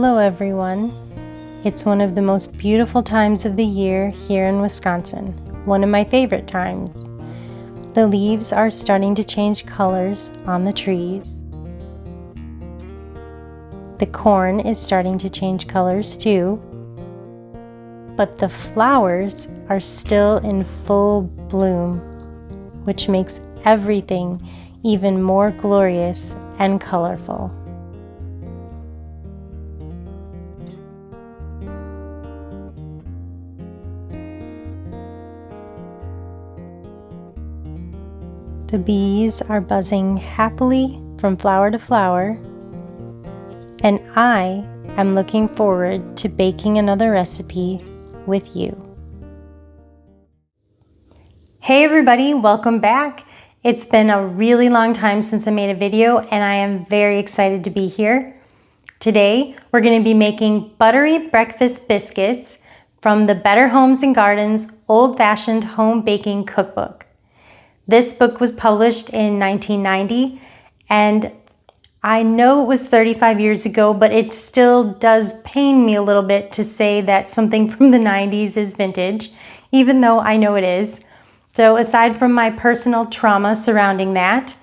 Hello everyone. It's one of the most beautiful times of the year here in Wisconsin, one of my favorite times. The leaves are starting to change colors on the trees. The corn is starting to change colors too, but the flowers are still in full bloom, which makes everything even more glorious and colorful. The bees are buzzing happily from flower to flower, and I am looking forward to baking another recipe with you. Hey everybody, welcome back. It's been a really long time since I made a video, and I am very excited to be here. Today, we're going to be making Buttery Breakfast Biscuits from the Better Homes and Gardens Old-Fashioned Home Baking Cookbook. This book was published in 1990, and I know it was 35 years ago, but it still does pain me a little bit to say that something from the 90s is vintage, even though I know it is. So aside from my personal trauma surrounding that,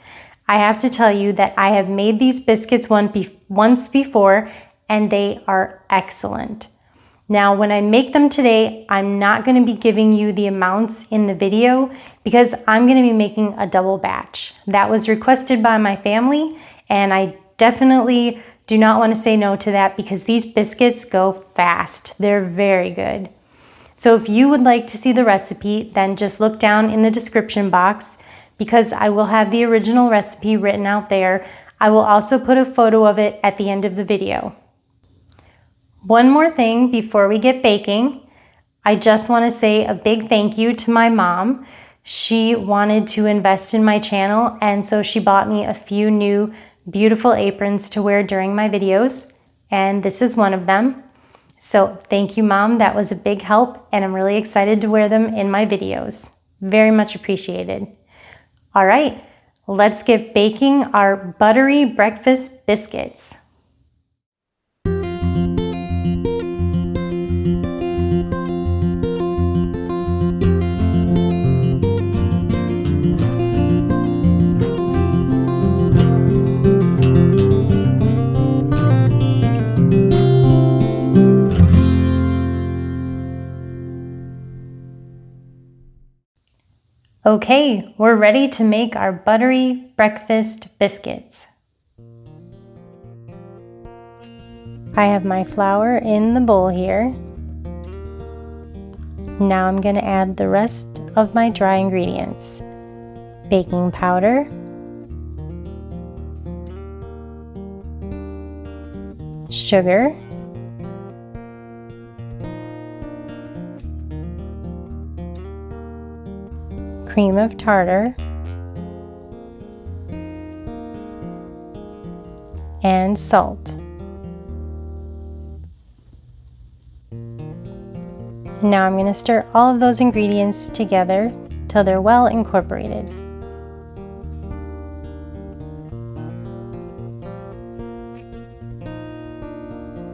I have to tell you that I have made these biscuits once before, and they are excellent. Now, when I make them today, I'm not going to be giving you the amounts in the video because I'm going to be making a double batch. That was requested by my family, and I definitely do not want to say no to that because these biscuits go fast. They're very good. So if you would like to see the recipe, then just look down in the description box because I will have the original recipe written out there. I will also put a photo of it at the end of the video. One more thing before we get baking, I just want to say a big thank you to my mom. She wanted to invest in my channel, and so she bought me a few new beautiful aprons to wear during my videos, and this is one of them. So thank you, Mom. That was a big help, and I'm really excited to wear them in my videos. Very much appreciated. All right, let's get baking our Buttery Breakfast Biscuits. Okay, we're ready to make our Buttery Breakfast Biscuits. I have my flour in the bowl here. Now I'm going to add the rest of my dry ingredients. Baking powder, sugar, cream of tartar, and salt. Now I'm going to stir all of those ingredients together till they're well incorporated.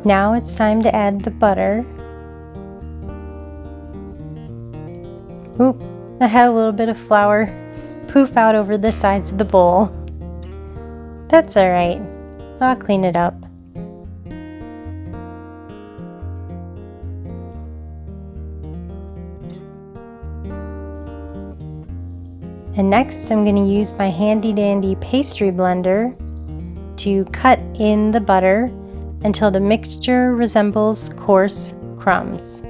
Now it's time to add the butter. Oop. I had a little bit of flour poof out over the sides of the bowl. That's all right. I'll clean it up. And next I'm going to use my handy dandy pastry blender to cut in the butter until the mixture resembles coarse crumbs.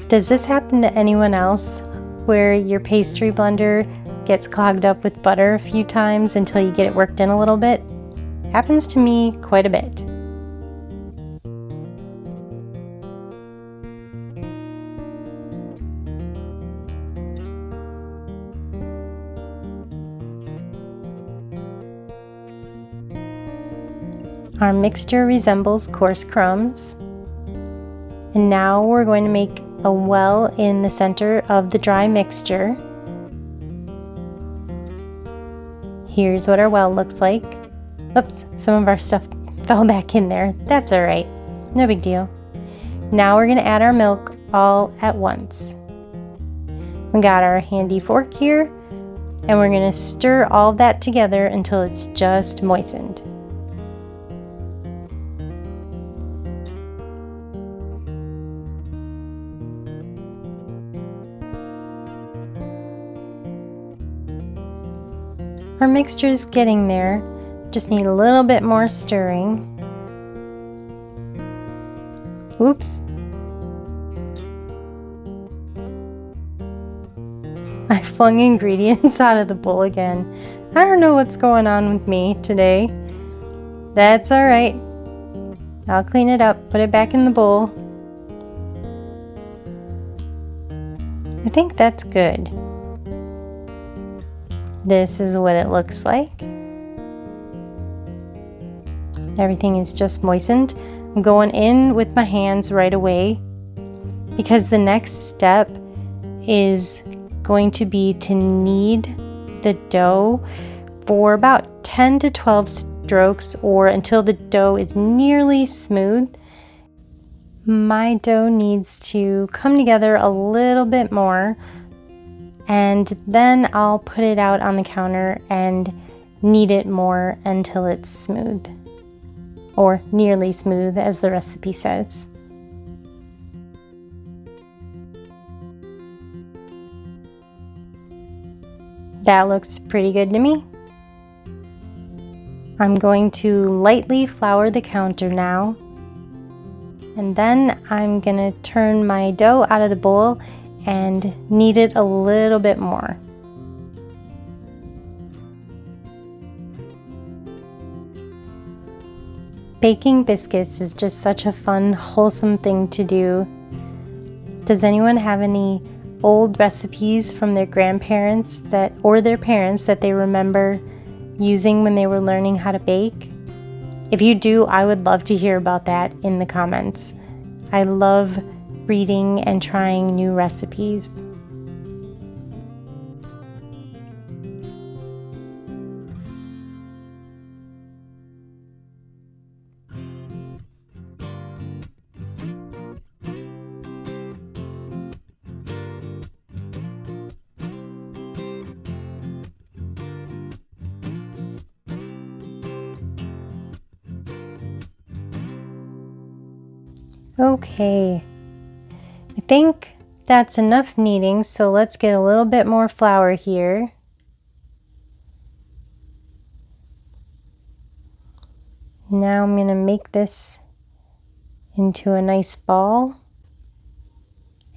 Does this happen to anyone else, where your pastry blender gets clogged up with butter a few times until you get it worked in a little bit? Happens to me quite a bit. Our mixture resembles coarse crumbs. And now we're going to make a well in the center of the dry mixture. Here's what our well looks like. Oops, some of our stuff fell back in there. That's all right, no big deal. Now we're gonna add our milk all at once. We got our handy fork here, and we're gonna stir all that together until it's just moistened. Our mixture is getting there, just need a little bit more stirring. Oops. I flung ingredients out of the bowl again. I don't know what's going on with me today. That's all right. I'll clean it up, put it back in the bowl. I think that's good. This is what it looks like. Everything is just moistened. I'm going in with my hands right away because the next step is going to be to knead the dough for about 10 to 12 strokes or until the dough is nearly smooth. My dough needs to come together a little bit more, and then I'll put it out on the counter and knead it more until it's smooth, or nearly smooth as the recipe says. That looks pretty good to me. I'm going to lightly flour the counter now, and then I'm gonna turn my dough out of the bowl and knead it a little bit more. Baking biscuits is just such a fun, wholesome thing to do. Does anyone have any old recipes from their grandparents or their parents that they remember using when they were learning how to bake? If you do, I would love to hear about that in the comments. I love reading and trying new recipes. Okay, I think that's enough kneading, so let's get a little bit more flour here. Now I'm going to make this into a nice ball,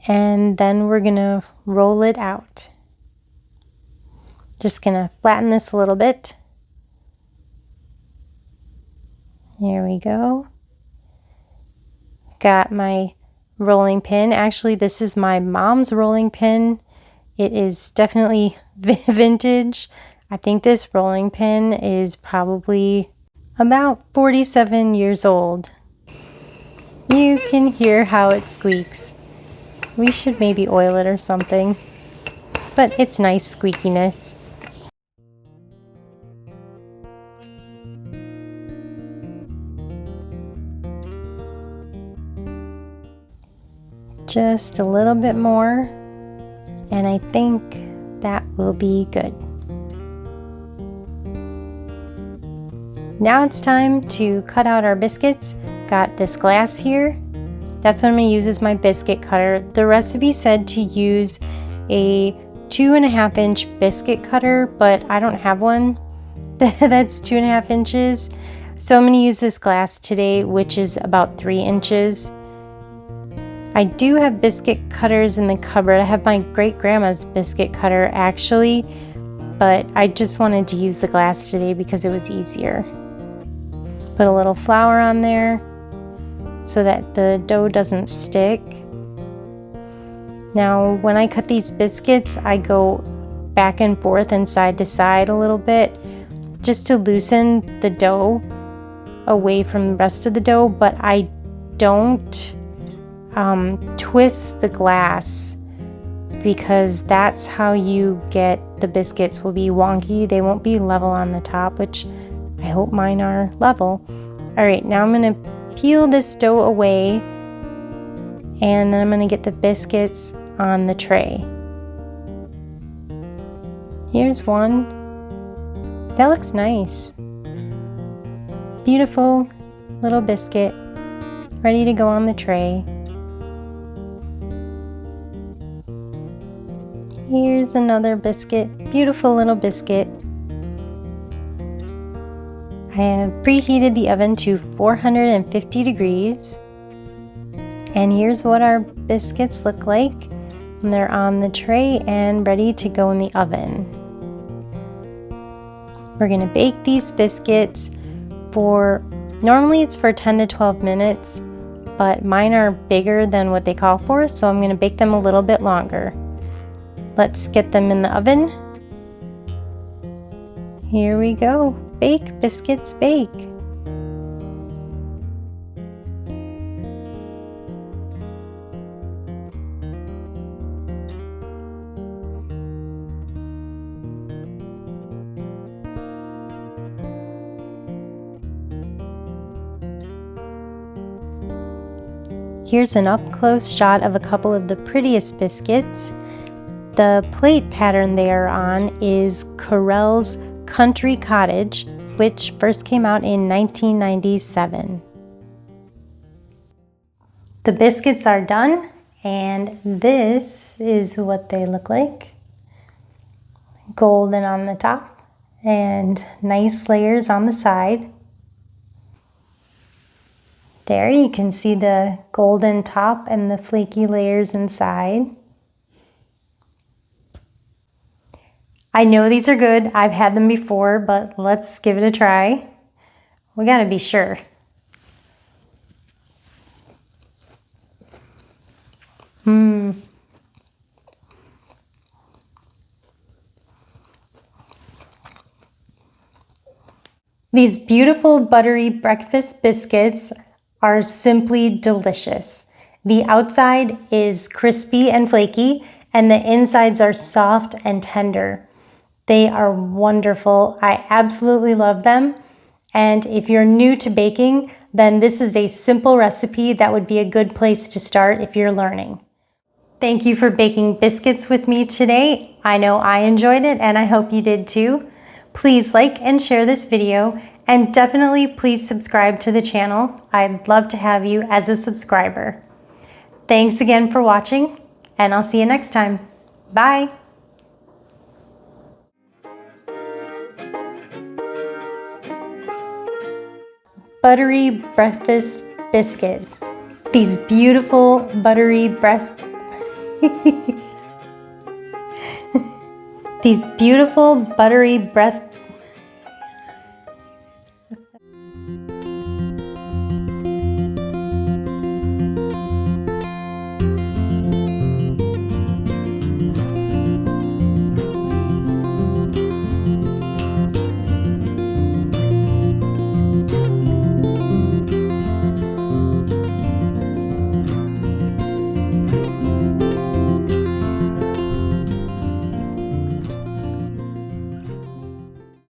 and then we're going to roll it out. Just going to flatten this a little bit. There we go. Got my rolling pin. Actually, this is my mom's rolling pin. It is definitely vintage. I think this rolling pin is probably about 47 years old. You can hear how it squeaks. We should maybe oil it or something, but it's nice squeakiness. Just a little bit more, and I think that will be good. Now it's time to cut out our biscuits. Got this glass here. That's what I'm going to use as my biscuit cutter. The recipe said to use a 2.5 inch biscuit cutter, but I don't have one that's 2.5 inches. So I'm going to use this glass today, which is about 3 inches. I do have biscuit cutters in the cupboard. I have my great grandma's biscuit cutter actually, but I just wanted to use the glass today because it was easier. Put a little flour on there so that the dough doesn't stick. Now when I cut these biscuits, I go back and forth and side to side a little bit just to loosen the dough away from the rest of the dough, but I don't twist the glass because that's how you get the biscuits will be wonky. They won't be level on the top, which I hope mine are level. All right, now I'm gonna peel this dough away, and then I'm gonna get the biscuits on the tray. Here's one. That looks nice. Beautiful little biscuit, ready to go on the tray. Here's another biscuit, beautiful little biscuit. I have preheated the oven to 450 degrees. And here's what our biscuits look like when they're on the tray and ready to go in the oven. We're gonna bake these biscuits normally it's for 10 to 12 minutes, but mine are bigger than what they call for, so I'm gonna bake them a little bit longer. Let's get them in the oven. Here we go. Bake, biscuits, bake. Here's an up-close shot of a couple of the prettiest biscuits. The plate pattern they are on is Corel's Country Cottage, which first came out in 1997. The biscuits are done, and this is what they look like. Golden on the top and nice layers on the side. There you can see the golden top and the flaky layers inside. I know these are good. I've had them before, but let's give it a try. We gotta be sure. These beautiful buttery breakfast biscuits are simply delicious. The outside is crispy and flaky, and the insides are soft and tender. They are wonderful. I absolutely love them. And if you're new to baking, then this is a simple recipe that would be a good place to start if you're learning. Thank you for baking biscuits with me today. I know I enjoyed it, and I hope you did too. Please like and share this video, and definitely please subscribe to the channel. I'd love to have you as a subscriber. Thanks again for watching, and I'll see you next time. Bye. Buttery Breakfast Biscuits. These beautiful buttery These beautiful buttery